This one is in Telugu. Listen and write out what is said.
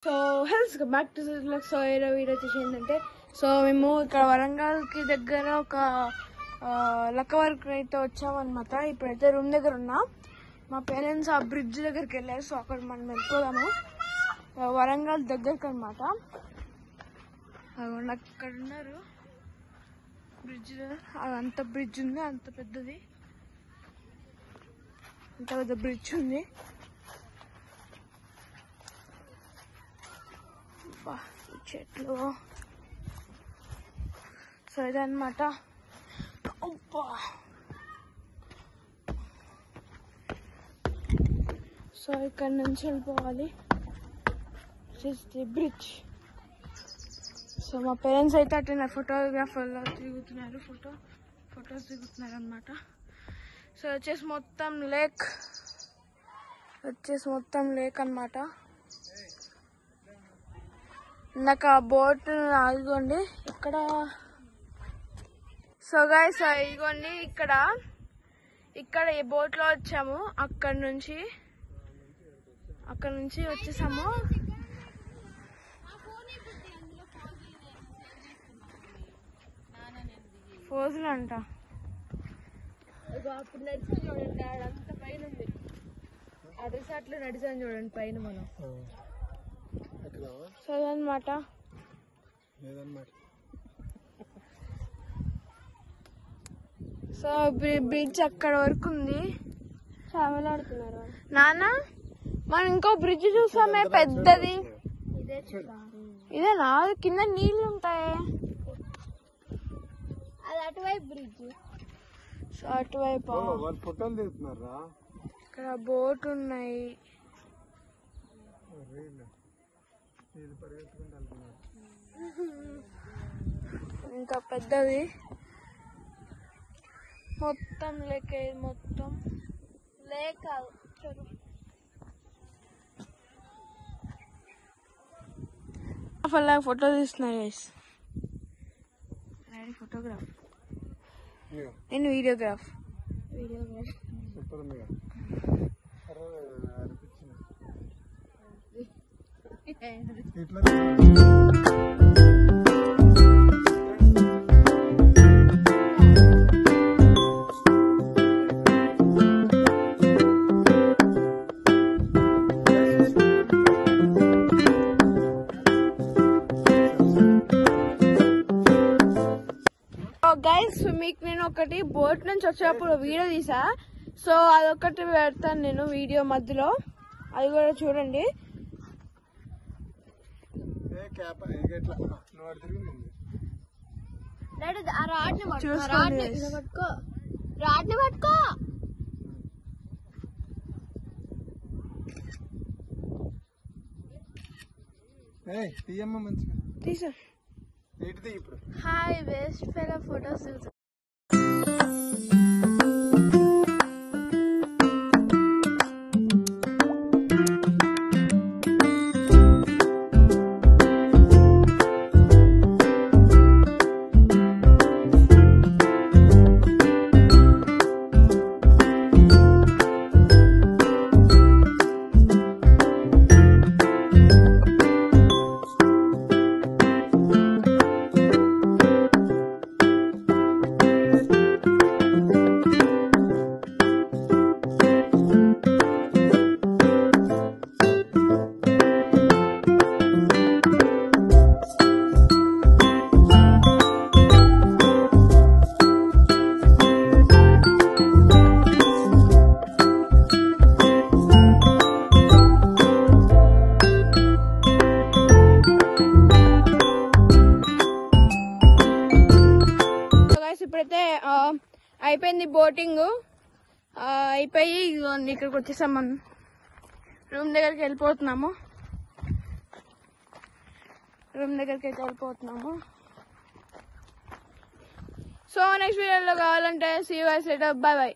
సో హెల్స్ బ్యాక్ టు సో వీడియో వచ్చేసి ఏంటంటే సో మేము ఇక్కడ వరంగల్కి దగ్గర ఒక లక్క వరకు అయితే వచ్చామన్నమాట. ఇప్పుడైతే రూమ్ దగ్గర ఉన్నా. మా పేరెంట్స్ ఆ బ్రిడ్జ్ దగ్గరికి వెళ్ళారు. సో అక్కడ మనం వెళ్ళిపోదాము. వరంగల్ దగ్గరికి అనమాట. అక్కడ ఉన్నారు బ్రిడ్జ్. అంత బ్రిడ్జ్ ఉంది, అంత పెద్దది, అంత పెద్ద బ్రిడ్జ్ ఉంది. చెట్లు. సో ఇదన్నమాట. సో ఇక్కడ నుంచి వెళ్ళిపోవాలి. బ్రిడ్జ్. సో మా పేరెంట్స్ అయితే అట్లా ఫోటోగ్రాఫర్లో తిరుగుతున్నారు, ఫొటోస్ దిగుతున్నారు అనమాట. సో వచ్చేసి మొత్తం లేక్ అనమాట. నాకు ఆ బోట్ ఆగిపోండి ఇక్కడ. సో గైస్ ఇదిగోండి ఇక్కడ ఈ బోట్ లో వచ్చాము. అక్కడ నుంచి వచ్చేసాము. ఫోజులు అంట. అప్పుడు నడిచాను చూడండి, అంత పైన ఉంది. అదర్సాట్లో నడిచాను చూడండి పైన మనం. సో అదనమాట. సో బ్రిడ్జ్ అక్కడ వరకు ఉంది. చావలాడుతున్నారు నాన్న. మనం ఇంకో బ్రిడ్జ్ చూసామే పెద్దది. ఇదేనా? కింద నీళ్ళు ఉంటాయి. అది అటువైపు బ్రిడ్జ్. సో అటువైపు ఇక్కడ బోట్ ఉన్నాయి. ఇంకా పెద్దది మొత్తం లేక మొత్తం లేక ఫోటో తీస్తున్నారు. ఫోటోగ్రాఫ్, నేను వీడియోగ్రాఫ్. గైస్ మీకు నేను ఒకటి బోట్ నుంచి వచ్చేటప్పుడు వీడియో తీసా. సో అదొకటి పెడతాను నేను వీడియో మధ్యలో, అది కూడా చూడండి. తీసా. Hi best fellow photos. ఇప్పుడైతే అయిపోయింది బోటింగ్. అయిపోయి ఇక్కడికి వచ్చేసాం. మనం రూమ్ దగ్గరికి వెళ్ళిపోతున్నాము. సో నెక్స్ట్ వీడియోలో కావాలంటే see you guys later. Bye by.